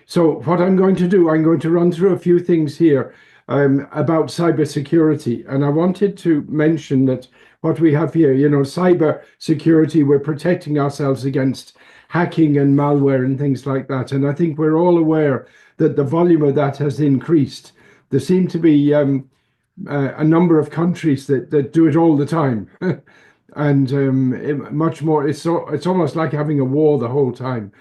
So what I'm going to do, I'm going to run through a few things here about cybersecurity. And I wanted to mention that what we have here, cyber security, we're protecting ourselves against hacking and malware and things like that. And I think we're all aware that the volume of that has increased. There seem to be a number of countries that do it all the time. And much more, it's almost like having a war the whole time.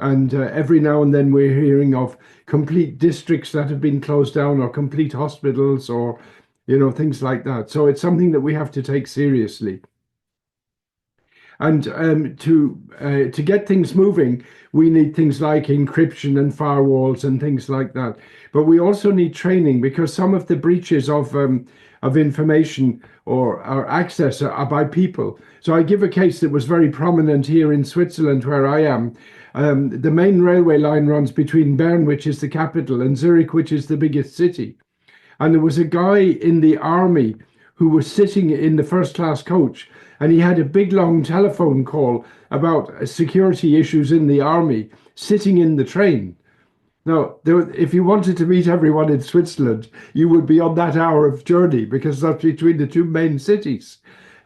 And every now and then we're hearing of complete districts that have been closed down, or complete hospitals, or things like that. So it's something that we have to take seriously. And to get things moving, we need things like encryption and firewalls and things like that. But we also need training, because some of the breaches of information or access are by people. So I give a case that was very prominent here in Switzerland, where I am. The main railway line runs between Bern, which is the capital, and Zurich, which is the biggest city. And there was a guy in the army who was sitting in the first class coach, and he had a big long telephone call about security issues in the army sitting in the train. Now, if you wanted to meet everyone in Switzerland, you would be on that hour of journey, because that's between the two main cities.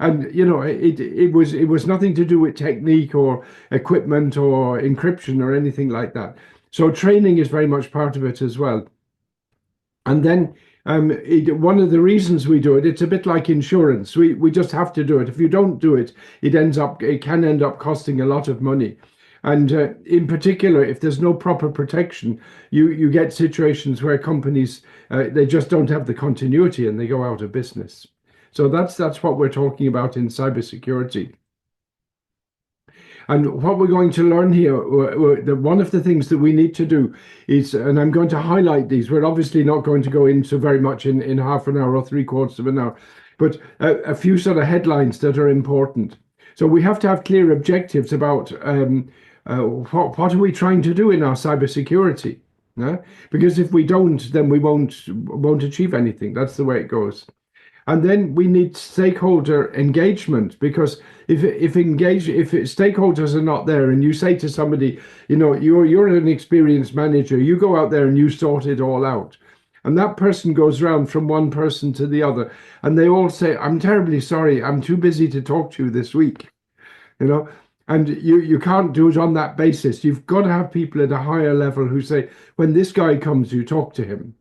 And it was nothing to do with technique or equipment or encryption or anything like that. So training is very much part of it as well. And then one of the reasons we do it, it's a bit like insurance. We just have to do it. If you don't do it, it can end up costing a lot of money. And in particular, if there's no proper protection, you get situations where companies they just don't have the continuity and they go out of business. So that's what we're talking about in cybersecurity. And what we're going to learn here, one of the things that we need to do is, and I'm going to highlight these, we're obviously not going to go into very much in half an hour or three-quarters of an hour, but a few sort of headlines that are important. So we have to have clear objectives about what are we trying to do in our cybersecurity. Because if we don't, then we won't achieve anything. That's the way it goes. And then we need stakeholder engagement, because if stakeholders are not there, and you say to somebody, you're an experienced manager, you go out there and you sort it all out. And that person goes around from one person to the other, and they all say, I'm terribly sorry, I'm too busy to talk to you this week. And you can't do it on that basis. You've got to have people at a higher level who say, when this guy comes, you talk to him.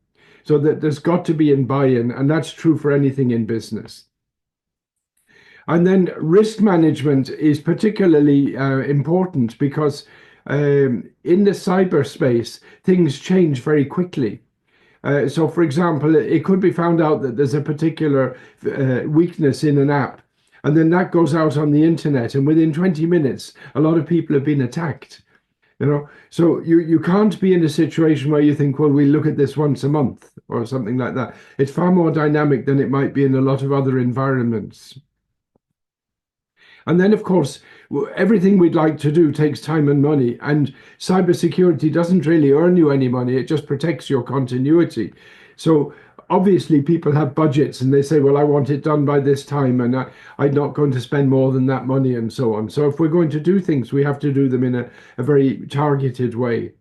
So that there's got to be in buy-in, and that's true for anything in business. And then risk management is particularly important, because in the cyberspace, things change very quickly. So, for example, it could be found out that there's a particular weakness in an app, and then that goes out on the internet, and within 20 minutes, a lot of people have been attacked. So you can't be in a situation where you think, well, we look at this once a month or something like that. It's far more dynamic than it might be in a lot of other environments. And then, of course, everything we'd like to do takes time and money, and cybersecurity doesn't really earn you any money. It just protects your continuity. So obviously people have budgets, and they say, well, I want it done by this time, and I'm not going to spend more than that money, and so on. So if we're going to do things, we have to do them in a very targeted way.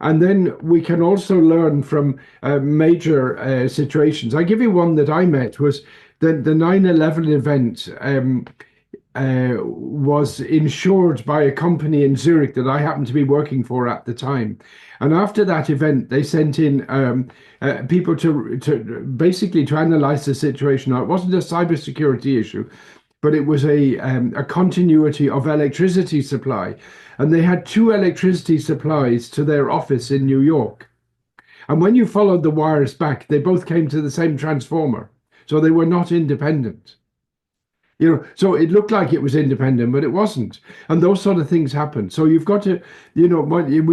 And then we can also learn from major situations. I give you one that I met, was the 9/11 event. Was insured by a company in Zurich that I happened to be working for at the time. And after that event, they sent in people to basically to analyze the situation. Now, it wasn't a cybersecurity issue, but it was a continuity of electricity supply. And they had two electricity supplies to their office in New York. And when you followed the wires back, they both came to the same transformer. So they were not independent. So it looked like it was independent, but it wasn't. And those sort of things happen. So you've got to, we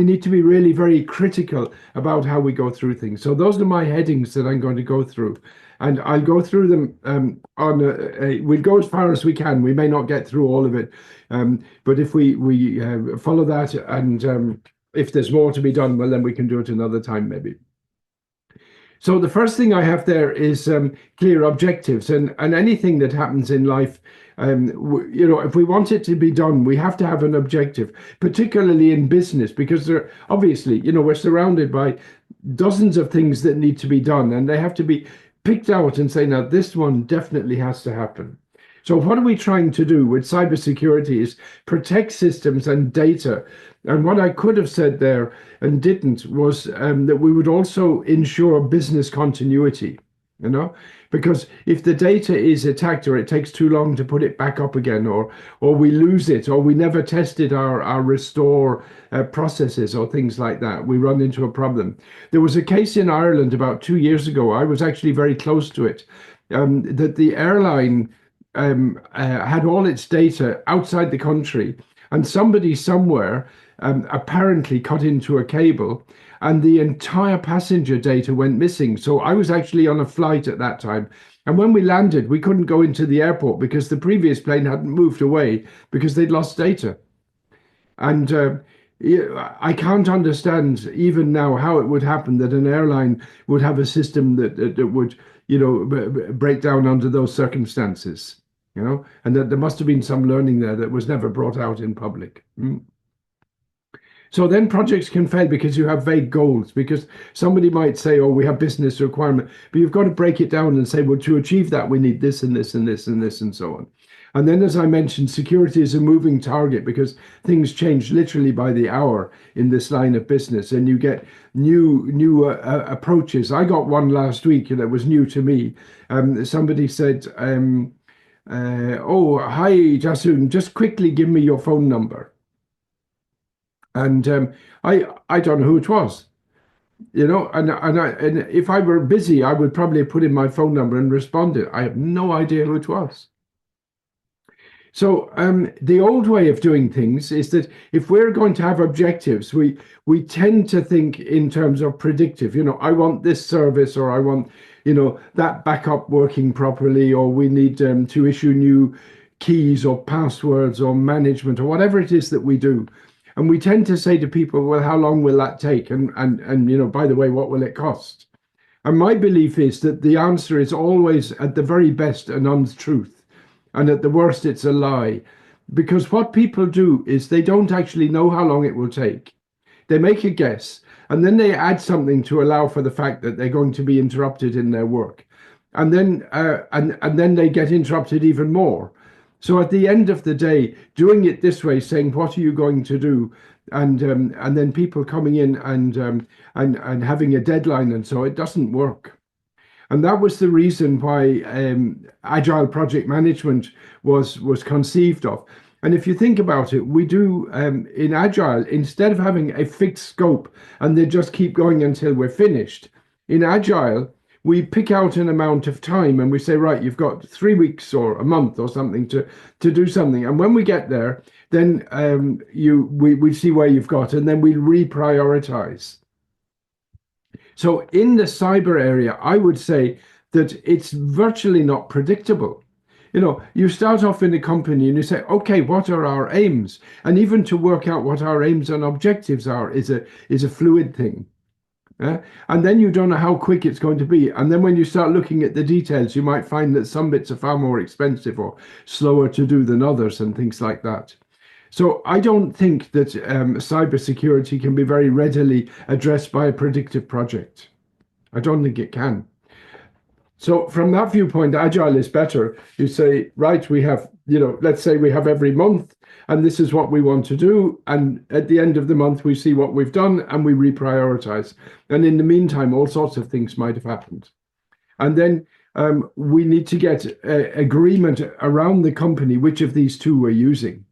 need to be really very critical about how we go through things. So those are my headings that I'm going to go through. And I'll go through them we'll go as far as we can. We may not get through all of it. But if we follow that, and if there's more to be done, well, then we can do it another time, maybe. So the first thing I have there is clear objectives, and anything that happens in life, if we want it to be done, we have to have an objective, particularly in business, because there obviously, we're surrounded by dozens of things that need to be done, and they have to be picked out and say, now this one definitely has to happen. So what are we trying to do with cybersecurity is protect systems and data. And what I could have said there and didn't was that we would also ensure business continuity, you know, because if the data is attacked or it takes too long to put it back up again, or we lose it, or we never tested our restore processes or things like that, we run into a problem. There was a case in Ireland about 2 years ago. I was actually very close to it, that the airline had all its data outside the country, and somebody somewhere apparently cut into a cable, and the entire passenger data went missing. So I was actually on a flight at that time. And when we landed, we couldn't go into the airport because the previous plane hadn't moved away because they'd lost data. And I can't understand even now how it would happen that an airline would have a system that would, break down under those circumstances, and that there must have been some learning there that was never brought out in public. So then projects can fail because you have vague goals, because somebody might say, oh, we have business requirement, but you've got to break it down and say, well, to achieve that, we need this and this and this and this and so on. And then, as I mentioned, security is a moving target because things change literally by the hour in this line of business, and you get new approaches. I got one last week that was new to me. Somebody said, oh, hi, Jasun, just quickly give me your phone number. And I don't know who it was, and if I were busy, I would probably put in my phone number and responded. I have no idea who it was. So the old way of doing things is that if we're going to have objectives, we tend to think in terms of predictive. I want this service, or I want, that backup working properly, or we need to issue new keys or passwords or management or whatever it is that we do. And we tend to say to people, well, how long will that take? And by the way, what will it cost? And my belief is that the answer is always, at the very best, an untruth. And at the worst, it's a lie. Because what people do is they don't actually know how long it will take. They make a guess, and then they add something to allow for the fact that they're going to be interrupted in their work. And then and then they get interrupted even more. So at the end of the day, doing it this way, saying, what are you going to do? And then people coming in and having a deadline, and so it doesn't work. And that was the reason why agile project management was conceived of. And if you think about it, we do in agile, instead of having a fixed scope and they just keep going until we're finished, in agile, we pick out an amount of time and we say, right, you've got 3 weeks or a month or something to do something. And when we get there, then we see where you've got, and then we reprioritize. So in the cyber area, I would say that it's virtually not predictable. You start off in a company and you say, okay, what are our aims? And even to work out what our aims and objectives are is a fluid thing. And then you don't know how quick it's going to be. And then when you start looking at the details, you might find that some bits are far more expensive or slower to do than others and things like that. So I don't think that cybersecurity can be very readily addressed by a predictive project. I don't think it can. So from that viewpoint, agile is better. You say, right, we have, let's say we have every month, and this is what we want to do. And at the end of the month, we see what we've done and we reprioritize. And in the meantime, all sorts of things might have happened. And then we need to get agreement around the company which of these two we're using.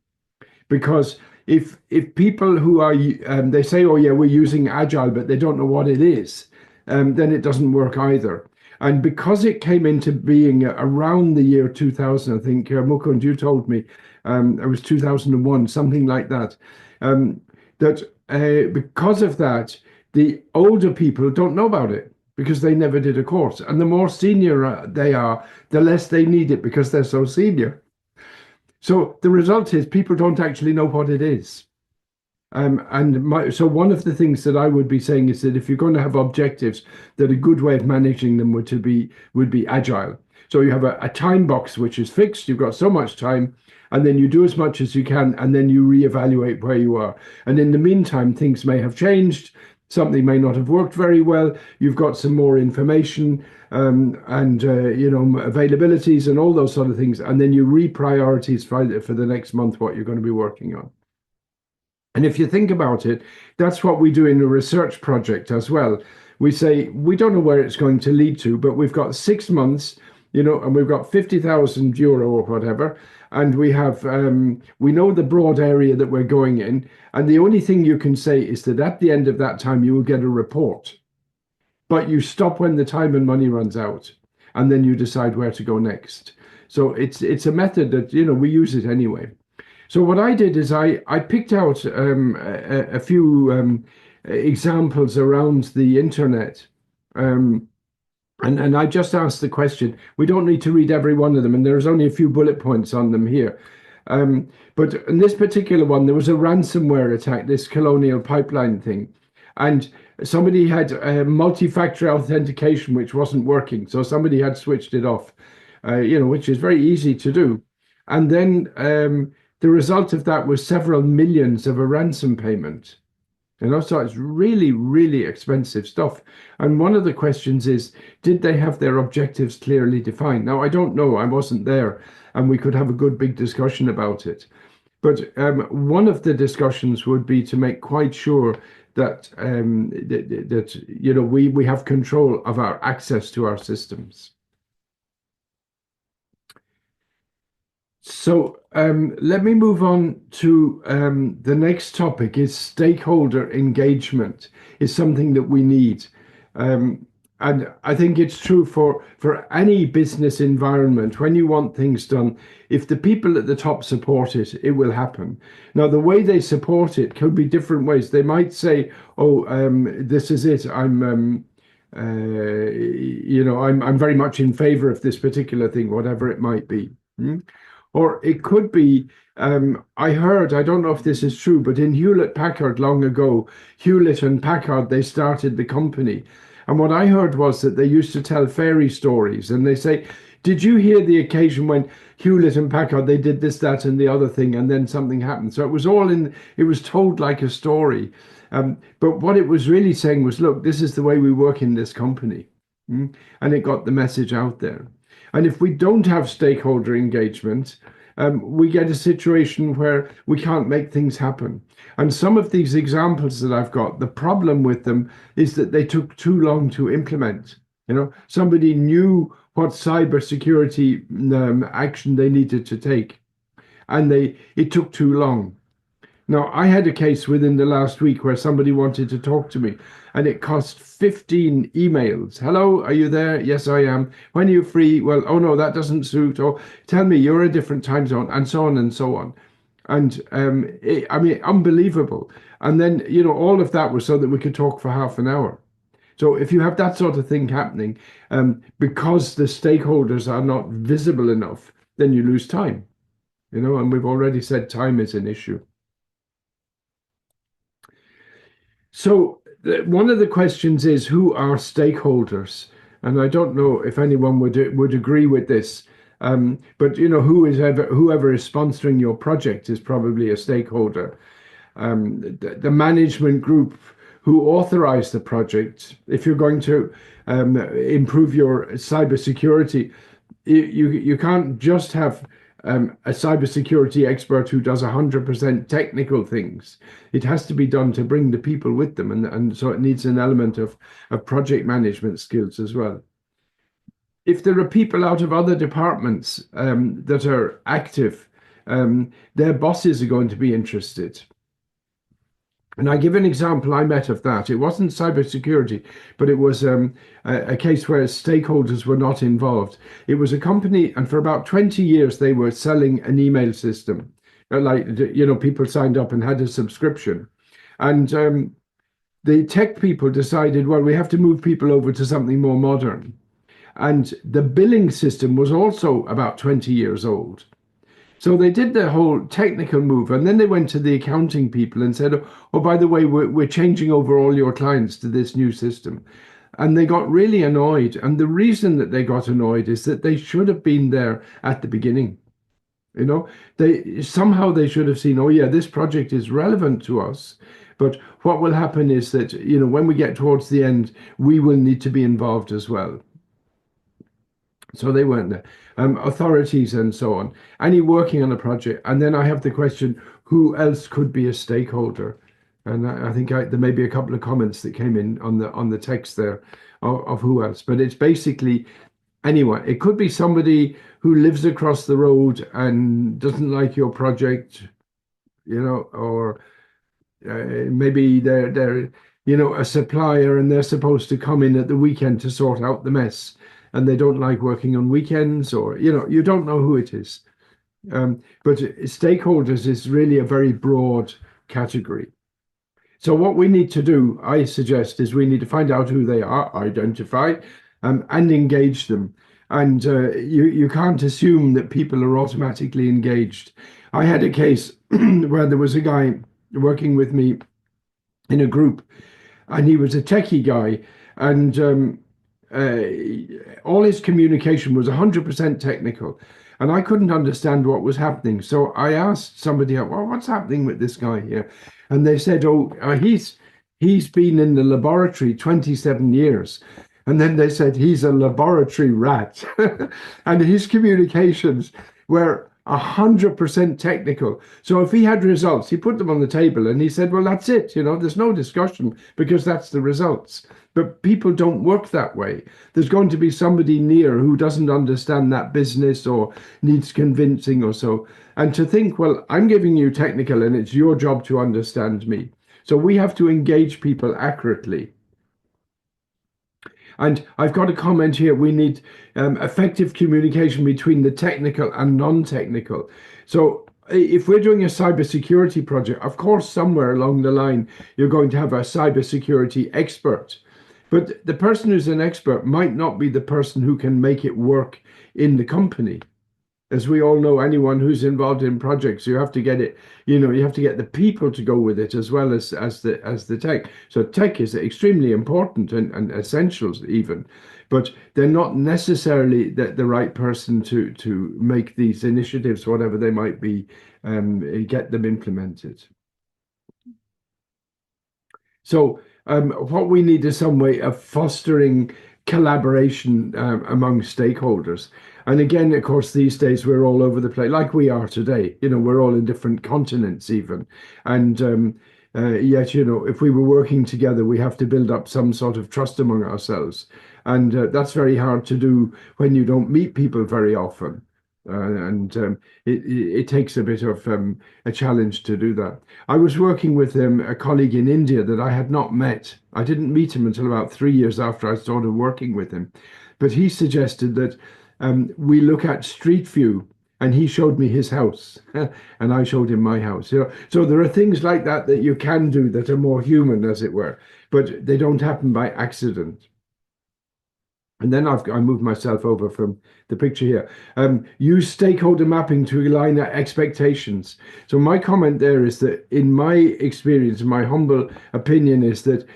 Because if people who are, they say, oh yeah, we're using agile, but they don't know what it is, then it doesn't work either. And because it came into being around the year 2000, I think, Mukund, you told me, it was 2001, something like that, because of that, the older people don't know about it because they never did a course. And the more senior they are, the less they need it because they're so senior. So the result is people don't actually know what it is. So one of the things that I would be saying is that if you're going to have objectives, that a good way of managing them would be agile. So you have a time box which is fixed. You've got so much time, and then you do as much as you can, and then you reevaluate where you are. And in the meantime, things may have changed. Something may not have worked very well. You've got some more information, and availabilities and all those sort of things, and then you reprioritize for the next month what you're going to be working on. And if you think about it, that's what we do in a research project as well. We say, we don't know where it's going to lead to, but we've got 6 months, and we've got 50,000 euro or whatever. And we know the broad area that we're going in. And the only thing you can say is that at the end of that time, you will get a report. But you stop when the time and money runs out. And then you decide where to go next. So it's a method that, we use it anyway. So what I did is I picked out a few examples around the internet, and I just asked the question. We don't need to read every one of them, and there's only a few bullet points on them here. But in this particular one, there was a ransomware attack, this Colonial Pipeline thing, and somebody had multi-factor authentication which wasn't working, so somebody had switched it off, which is very easy to do, and then the result of that was several millions of a ransom payment. So it's really, really expensive stuff. And one of the questions is, did they have their objectives clearly defined? Now, I don't know. I wasn't there, and we could have a good big discussion about it. But one of the discussions would be to make quite sure that we have control of our access to our systems. So let me move on to the next topic. Is stakeholder engagement is something that we need. And I think it's true for any business environment. When you want things done, if the people at the top support it, it will happen. Now, the way they support it could be different ways. They might say, "Oh, this is it. I'm very much in favor of this particular thing, whatever it might be." Or it could be, I don't know if this is true, but in Hewlett-Packard long ago, Hewlett and Packard, they started the company. And what I heard was that they used to tell fairy stories. And they say, did you hear the occasion when Hewlett and Packard, they did this, that, and the other thing, and then something happened? So it was told like a story. But what it was really saying was, look, this is the way we work in this company. And it got the message out there. And if we don't have stakeholder engagement, we get a situation where we can't make things happen. And some of these examples that I've got, the problem with them is that they took too long to implement. Somebody knew what cybersecurity action they needed to take, and it took too long. Now, I had a case within the last week where somebody wanted to talk to me, and it cost 15 emails. Hello, are you there? Yes, I am. When are you free? Well, oh no, that doesn't suit. Or tell me, you're a different time zone, and so on and so on. And unbelievable. And then, all of that was so that we could talk for half an hour. So if you have that sort of thing happening, because the stakeholders are not visible enough, then you lose time. And we've already said time is an issue. So one of the questions is, who are stakeholders? And I don't know if anyone would agree with this, but whoever is sponsoring your project is probably a stakeholder. The management group who authorize the project. If you're going to improve your cybersecurity, you can't just have a cybersecurity expert who does 100% technical things. It has to be done to bring the people with them, and so it needs an element of project management skills as well. If there are people out of other departments that are active, their bosses are going to be interested. And I give an example I met of that. It wasn't cybersecurity, but it was a case where stakeholders were not involved. It was a company, and for about 20 years, they were selling an email system. People signed up and had a subscription. And the tech people decided, well, we have to move people over to something more modern. And the billing system was also about 20 years old. So they did the whole technical move, and then they went to the accounting people and said, "Oh, by the way, we're changing over all your clients to this new system." And they got really annoyed. And the reason that they got annoyed is that they should have been there at the beginning. You know, they should have seen, oh yeah, this project is relevant to us. But what will happen is that, when we get towards the end, we will need to be involved as well. So they weren't there. Authorities and so on. Any working on a project. And then I have the question, who else could be a stakeholder? And I think there may be a couple of comments that came in on the text there of who else. But it's basically anyone. It could be somebody who lives across the road and doesn't like your project, or maybe they're a supplier and they're supposed to come in at the weekend to sort out the mess, and they don't like working on weekends, or you don't know who it is. But stakeholders is really a very broad category. So what we need to do, I suggest, is we need to find out who they are, identify, and engage them. And you can't assume that people are automatically engaged. I had a case where there was a guy working with me in a group, and he was a techie guy, and all his communication was 100% technical, and I couldn't understand what was happening. So I asked somebody, well, what's happening with this guy here? And they said, oh, he's been in the laboratory 27 years. And then they said he's a laboratory rat. And his communications were 100% technical. So if he had results, he put them on the table and he said, well, that's it. There's no discussion because that's the results. But people don't work that way. There's going to be somebody near who doesn't understand that business or needs convincing or so. And to think, well, I'm giving you technical and it's your job to understand me. So we have to engage people accurately. And I've got a comment here. We need effective communication between the technical and non-technical. So if we're doing a cybersecurity project, of course, somewhere along the line, you're going to have a cybersecurity expert. But the person who's an expert might not be the person who can make it work in the company. As we all know, anyone who's involved in projects, you have to get it, you have to get the people to go with it as well as the tech. So tech is extremely important and essentials even, but they're not necessarily the right person to make these initiatives, whatever they might be, get them implemented. So what we need is some way of fostering collaboration among stakeholders. And again, of course, these days we're all over the place, like we are today. We're all in different continents even. And yet, if we were working together, we have to build up some sort of trust among ourselves. And that's very hard to do when you don't meet people very often. And it takes a bit of a challenge to do that. I was working with a colleague in India that I had not met. I didn't meet him until about 3 years after I started working with him. But he suggested that we look at Street View, and he showed me his house, and I showed him my house. So there are things like that that you can do that are more human, as it were, but they don't happen by accident. And then I moved myself over from the picture here. Use stakeholder mapping to align expectations. So my comment there is that in my experience, my humble opinion is that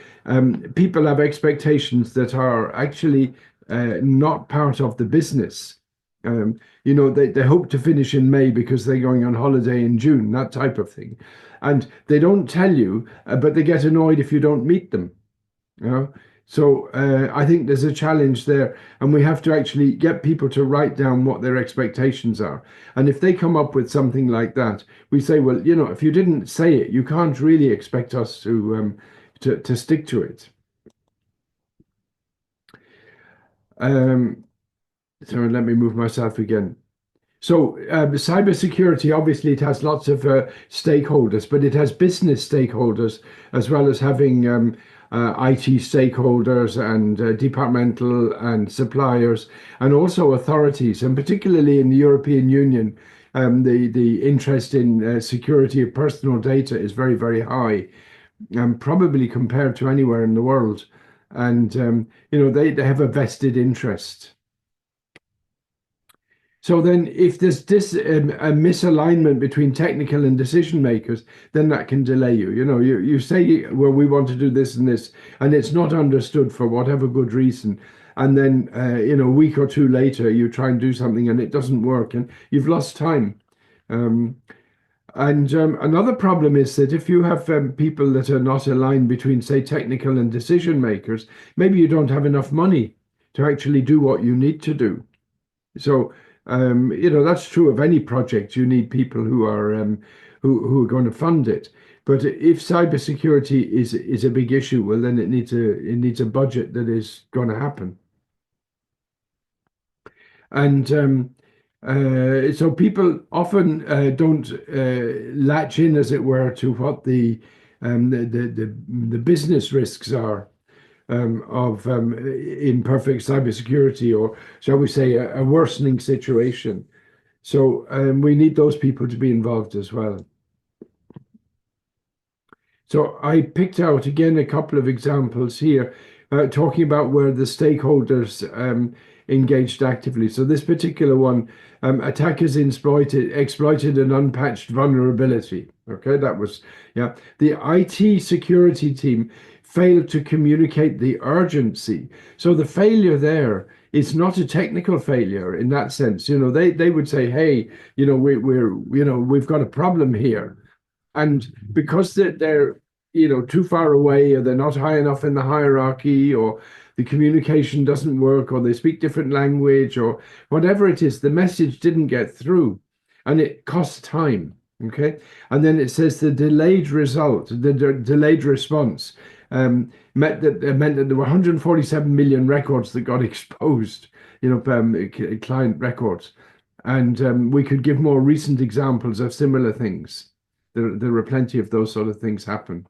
people have expectations that are actually not part of the business. They hope to finish in May because they're going on holiday in June, that type of thing. And they don't tell you, but they get annoyed if you don't meet them. So I think there's a challenge there, and we have to actually get people to write down what their expectations are. And if they come up with something like that, we say, well, if you didn't say it, you can't really expect us to stick to it. So let me move myself again. So cybersecurity, obviously, it has lots of stakeholders, but it has business stakeholders as well as having IT stakeholders and departmental and suppliers, and also authorities, and particularly in the European Union, the interest in security of personal data is very, very high, probably compared to anywhere in the world. And they have a vested interest. So then, if there's a misalignment between technical and decision makers, then that can delay you. You say, well, we want to do this and this, and it's not understood for whatever good reason. And then, a week or two later, you try and do something and it doesn't work, and you've lost time. Um, and another problem is that if you have people that are not aligned between, say, technical and decision makers, maybe you don't have enough money to actually do what you need to do. So, that's true of any project. You need people who are going to fund it. But if cybersecurity is a big issue, well, then it needs a budget that is going to happen. And so people often don't latch in, as it were, to what the business risks are of imperfect cybersecurity, or shall we say, a worsening situation. So we need those people to be involved as well. So I picked out again a couple of examples here, talking about where the stakeholders engaged actively. So this particular one, attackers exploited an unpatched vulnerability. Okay, that was, yeah. The IT security team failed to communicate the urgency. So the failure there is not a technical failure in that sense. They would say, hey, we've got a problem here. And because they're too far away, or they're not high enough in the hierarchy, or the communication doesn't work, or they speak different language, or whatever it is, the message didn't get through, and it costs time. Okay, and then it says the delayed result, the delayed response, meant that there were 147 million records that got exposed, client records, and we could give more recent examples of similar things. There are plenty of those sort of things happen.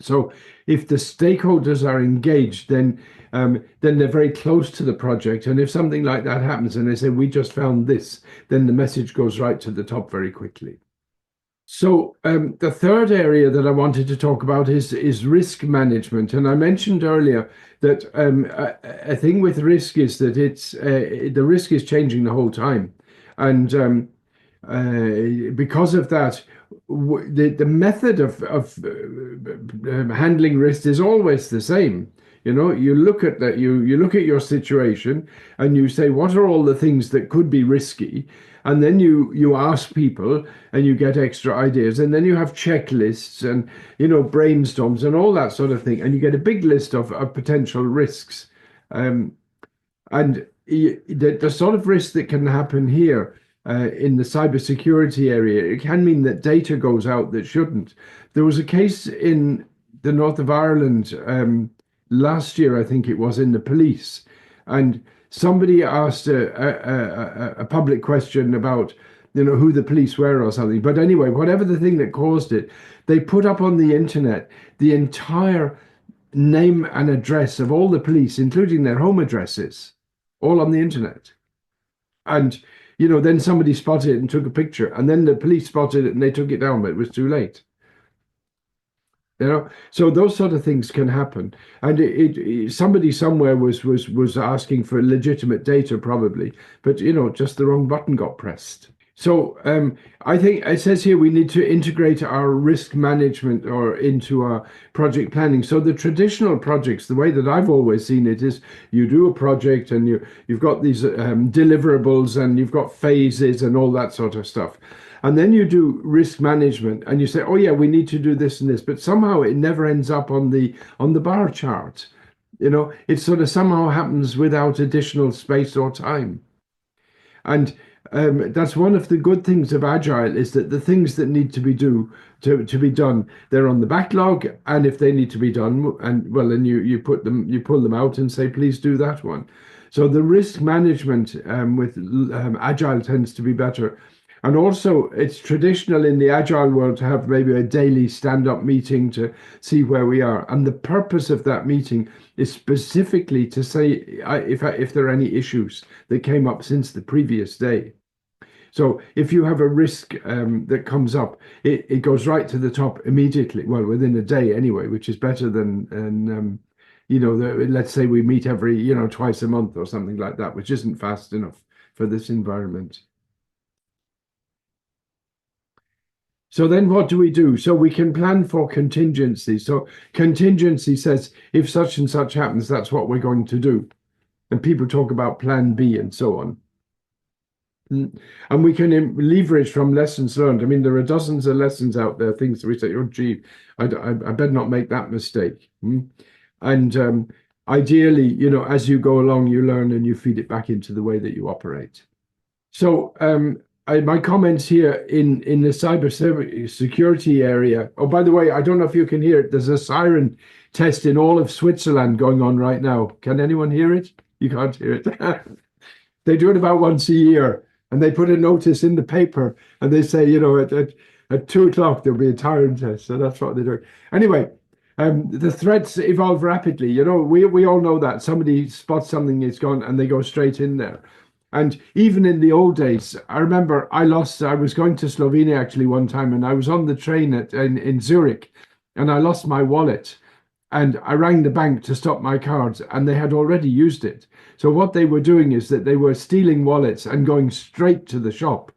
So if the stakeholders are engaged, then they're very close to the project. And if something like that happens and they say, we just found this, then the message goes right to the top very quickly. So the third area that I wanted to talk about is risk management. And I mentioned earlier that a thing with risk is that the risk is changing the whole time. And because of that, the method of handling risk is always the same. You look at that, you look at your situation and you say, what are all the things that could be risky? And then you ask people and you get extra ideas. And then you have checklists and, brainstorms and all that sort of thing. And you get a big list of potential risks. And the sort of risk that can happen here in the cybersecurity area, it can mean that data goes out that shouldn't. There was a case in the north of Ireland last year, I think it was, in the police, and somebody asked a public question about who the police were or something. But anyway, whatever the thing that caused it, they put up on the internet the entire name and address of all the police, including their home addresses, all on the internet. And then somebody spotted it and took a picture, and then the police spotted it and they took it down, but it was too late. So those sort of things can happen. And somebody somewhere was asking for legitimate data, probably, but just the wrong button got pressed. So I think it says here we need to integrate our risk management or into our project planning. So the traditional projects, the way that I've always seen it, is you do a project and you've got these deliverables and you've got phases and all that sort of stuff. And then you do risk management and you say, oh yeah, we need to do this and this, but somehow it never ends up on the bar chart. It sort of somehow happens without additional space or time. And that's one of the good things of Agile, is that the things that need to be done, they're on the backlog, and if they need to be done, and well, then you pull them out and say, please do that one. So the risk management with Agile tends to be better. And also, it's traditional in the Agile world to have maybe a daily stand-up meeting to see where we are. And the purpose of that meeting is specifically to say if there are any issues that came up since the previous day. So if you have a risk that comes up, it goes right to the top immediately. Well, within a day anyway, which is better than let's say we meet every, twice a month or something like that, which isn't fast enough for this environment. So then what do we do? So we can plan for contingency. So contingency says if such and such happens, that's what we're going to do. And people talk about plan B and so on. And we can leverage from lessons learned. I mean, there are dozens of lessons out there, things that we say, oh, gee, I better not make that mistake. And ideally, as you go along, you learn and you feed it back into the way that you operate. So my comments here in the cyber security area. Oh, by the way, I don't know if you can hear it. There's a siren test in all of Switzerland going on right now. Can anyone hear it? You can't hear it. They do it about once a year, and they put a notice in the paper, and they say, at 2 o'clock there'll be a siren test. So that's what they're doing. Anyway, the threats evolve rapidly. We all know that somebody spots something, it's gone, and they go straight in there. And even in the old days, I remember I was going to Slovenia actually one time, and I was on the train in Zurich, and I lost my wallet. And I rang the bank to stop my cards, and they had already used it. So what they were doing is that they were stealing wallets and going straight to the shop,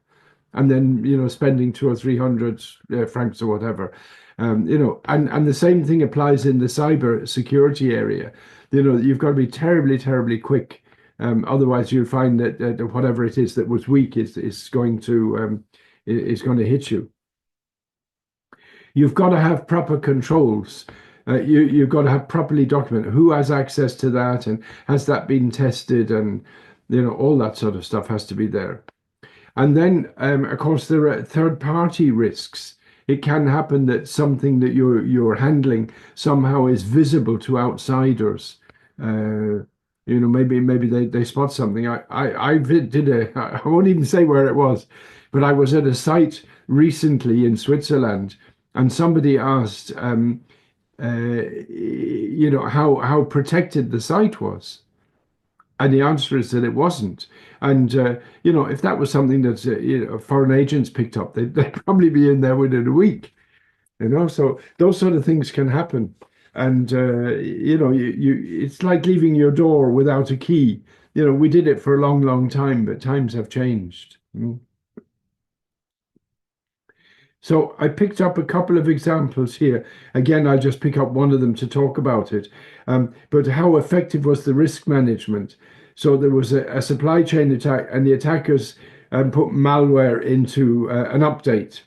and then spending 200 or 300 francs or whatever. And the same thing applies in the cyber security area. You've got to be terribly, terribly quick. Otherwise, you'll find that whatever it is that was weak is going to hit you. You've got to have proper controls. You've got to have properly documented who has access to that and has that been tested, and all that sort of stuff has to be there. And then, of course, there are third-party risks. It can happen that something that you're handling somehow is visible to outsiders. Maybe they spot something. I won't even say where it was, but I was at a site recently in Switzerland, and somebody asked, how protected the site was. And the answer is that it wasn't. And, if that was something that foreign agents picked up, they'd probably be in there within a week. So those sort of things can happen. And, it's like leaving your door without a key. We did it for a long, long time, but times have changed. So I picked up a couple of examples here. Again, I'll just pick up one of them to talk about it. But how effective was the risk management? So there was a supply chain attack, and the attackers put malware into an update.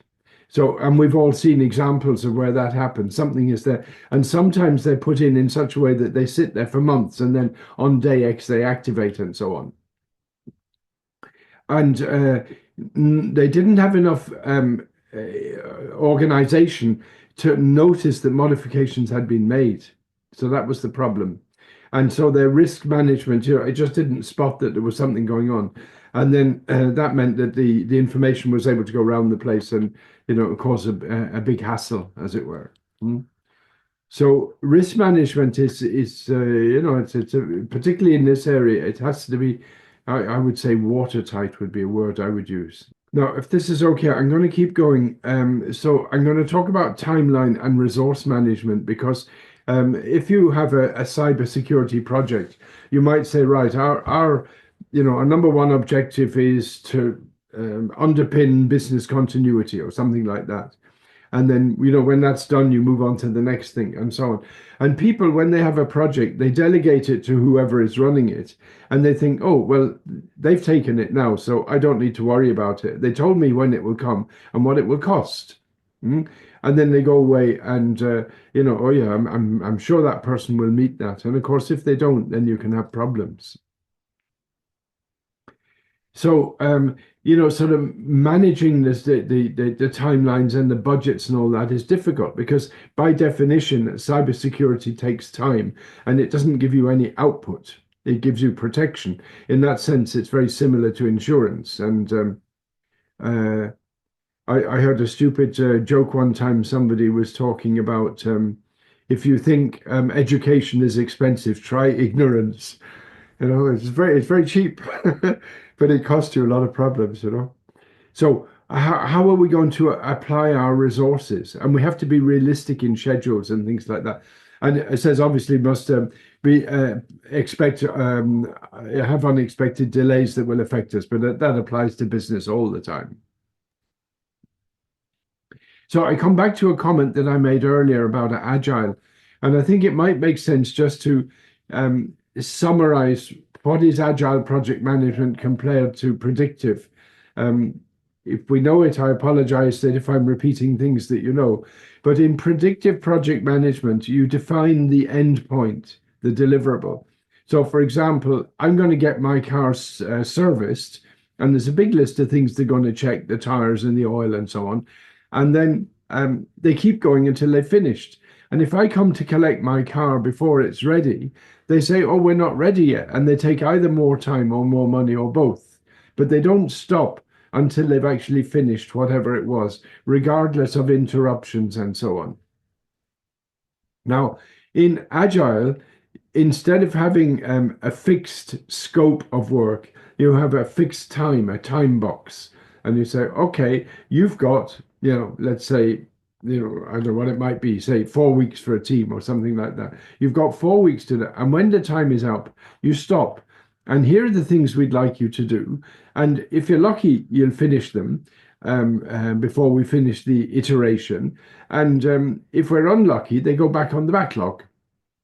So, and we've all seen examples of where that happens. Something is there, and sometimes they're put in such a way that they sit there for months, and then on day X they activate and so on. And they didn't have enough organization to notice that modifications had been made. So that was the problem. And so their risk management, it just didn't spot that there was something going on. And then that meant that the information was able to go around the place and, cause a big hassle, as it were. So risk management is it's particularly in this area, it has to be, I would say watertight would be a word I would use. Now, if this is okay, I'm going to keep going. So I'm going to talk about timeline and resource management, because if you have a cybersecurity project, you might say, right, our number one objective is to underpin business continuity or something like that. And then, when that's done, you move on to the next thing and so on. And people, when they have a project, they delegate it to whoever is running it. And they think, oh, well, they've taken it now, so I don't need to worry about it. They told me when it will come and what it will cost. And then they go away and, oh yeah, I'm sure that person will meet that. And of course, if they don't, then you can have problems. So, sort of managing this, the timelines and the budgets and all that is difficult, because by definition, cybersecurity takes time and it doesn't give you any output. It gives you protection. In that sense, it's very similar to insurance. And I heard a stupid joke one time. Somebody was talking about if you think education is expensive, try ignorance. It's very cheap, but it costs you a lot of problems. So how are we going to apply our resources? And we have to be realistic in schedules and things like that. And it says obviously must be expect have unexpected delays that will affect us, but that applies to business all the time. So I come back to a comment that I made earlier about agile, and I think it might make sense just to summarize what is agile project management compared to predictive. Um, if we know it, I apologize that if I'm repeating things that you know. But in predictive project management, you define the end point, the deliverable. So, for example, I'm going to get my car serviced, and there's a big list of things they're going to check, the tires and the oil and so on. And then they keep going until they've finished. And if I come to collect my car before it's ready, they say, oh, we're not ready yet. And they take either more time or more money or both. But they don't stop until they've actually finished whatever it was, regardless of interruptions and so on. Now, in Agile, instead of having a fixed scope of work, you have a fixed time, a time box. And you say, okay, you've got, let's say, I don't know what it might be, say 4 weeks for a team or something like that. You've got 4 weeks to do. And when the time is up, you stop. And here are the things we'd like you to do. And if you're lucky, you'll finish them before we finish the iteration. And if we're unlucky, they go back on the backlog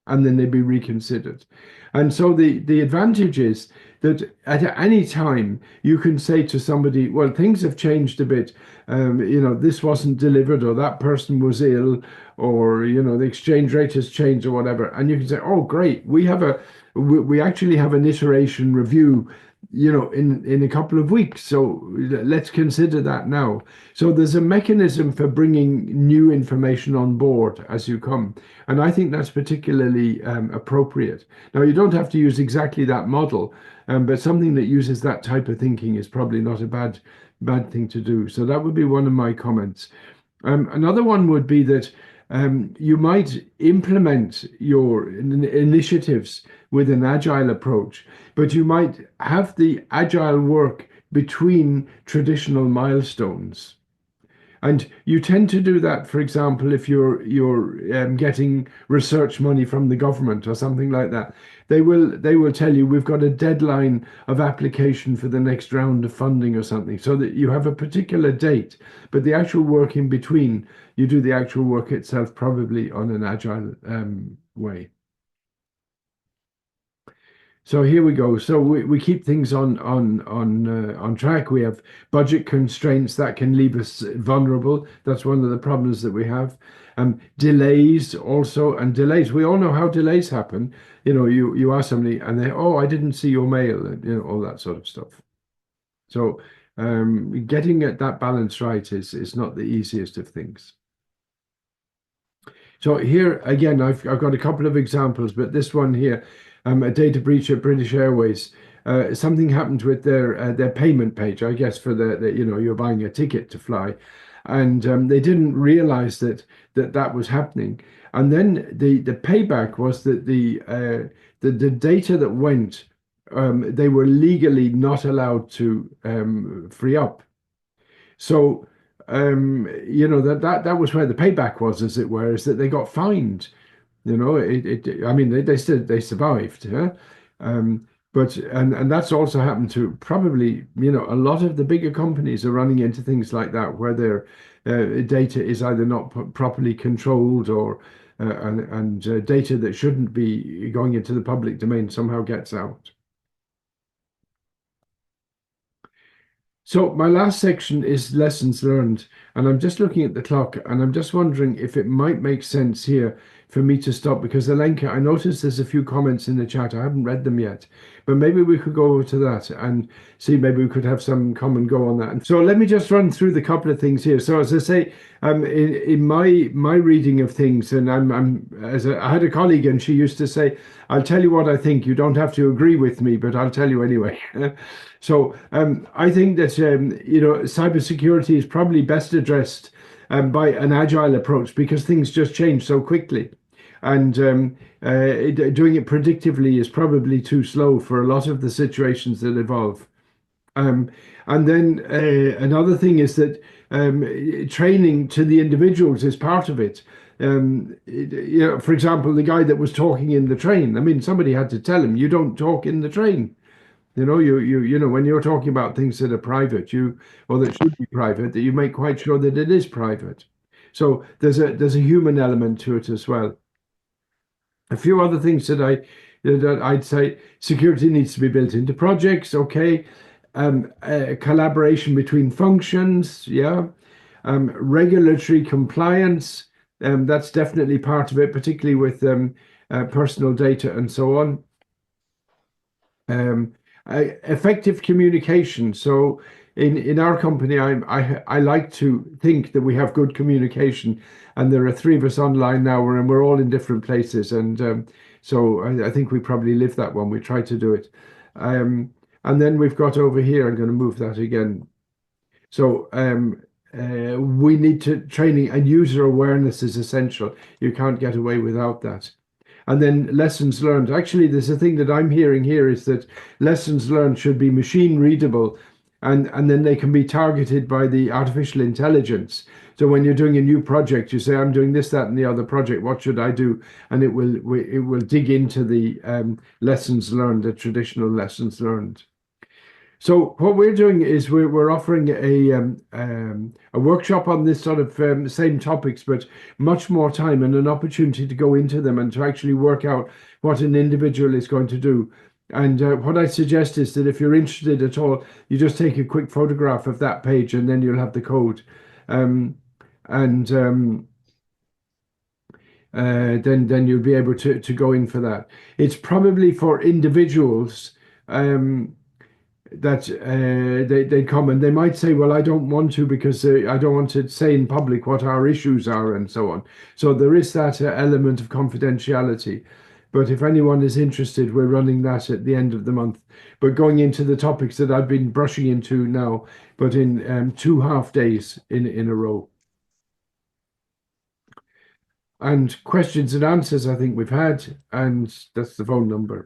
and then they'd be reconsidered. And so the advantage is that at any time you can say to somebody, well, things have changed a bit. This wasn't delivered, or that person was ill, or the exchange rate has changed, or whatever. And you can say, oh, great, we actually have an iteration review in a couple of weeks. So let's consider that now. So there's a mechanism for bringing new information on board as you come. And I think that's particularly appropriate. Now, you don't have to use exactly that model, but something that uses that type of thinking is probably not a bad thing to do. So that would be one of my comments. Another one would be that you might implement your initiatives with an agile approach, but you might have the agile work between traditional milestones. And you tend to do that, for example, if you're getting research money from the government or something like that. They will tell you we've got a deadline of application for the next round of funding or something, so that you have a particular date. But the actual work in between, you do the actual work itself probably on an agile way. So here we go. So we keep things on track. We have budget constraints that can leave us vulnerable. That's one of the problems that we have. Delays also, and delays. We all know how delays happen. You ask somebody and they, oh, I didn't see your mail, and all that sort of stuff. So getting at that balance right is not the easiest of things. So here again, I've got a couple of examples, but this one here. A data breach at British Airways. Something happened with their payment page, I guess, for you're buying a ticket to fly, and they didn't realize that was happening. And then the payback was that the data that went, they were legally not allowed to free up. So that was where the payback was, as it were, is that they got fined. I mean, they survived, yeah? But that's also happened to probably, a lot of the bigger companies are running into things like that, where their data is either not properly controlled, or and data that shouldn't be going into the public domain somehow gets out. So my last section is lessons learned, and I'm just looking at the clock, and I'm just wondering if it might make sense here for me to stop, because Alenka, I noticed there's a few comments in the chat. I haven't read them yet, but maybe we could go over to that and see, maybe we could have some come and go on that. And so let me just run through the couple of things here. So as I say, in my reading of things, and I had a colleague, and she used to say, I'll tell you what I think. You don't have to agree with me, but I'll tell you anyway. So I think that cybersecurity is probably best addressed by an agile approach, because things just change so quickly, and doing it predictively is probably too slow for a lot of the situations that evolve. And then another thing is that training to the individuals is part of it. For example, the guy that was talking in the train. I mean, somebody had to tell him, you don't talk in the train. When you're talking about things that are private, or that should be private, that you make quite sure that it is private. So there's a human element to it as well. A few other things that I'd say: security needs to be built into projects. Okay, collaboration between functions. Yeah, regulatory compliance. That's definitely part of it, particularly with personal data and so on. Um, Effective communication. So in our company, I like to think that we have good communication, and there are three of us online now, and we're all in different places, and so I think we probably live that one. We try to do it, and then we've got over here. I'm going to move that again. So we need to training, and user awareness is essential. You can't get away without that. And then lessons learned. Actually, there's a thing that I'm hearing here is that lessons learned should be machine readable, and then they can be targeted by the artificial intelligence. So when you're doing a new project, you say, "I'm doing this, that, and the other project. What should I do?" And it will dig into the lessons learned, the traditional lessons learned. So what we're doing is we're offering a workshop on this sort of same topics, but much more time and an opportunity to go into them and to actually work out what an individual is going to do. And what I suggest is that if you're interested at all, you just take a quick photograph of that page, and then you'll have the code, and then you'll be able to go in for that. It's probably for individuals. That they come, and they might say, well, I don't want to, because I don't want to say in public what our issues are and so on. So there is that element of confidentiality. But if anyone is interested, we're running that at the end of the month. But going into the topics that I've been brushing into now, but in 2 half days in a row. And questions and answers, I think we've had, and that's the phone number.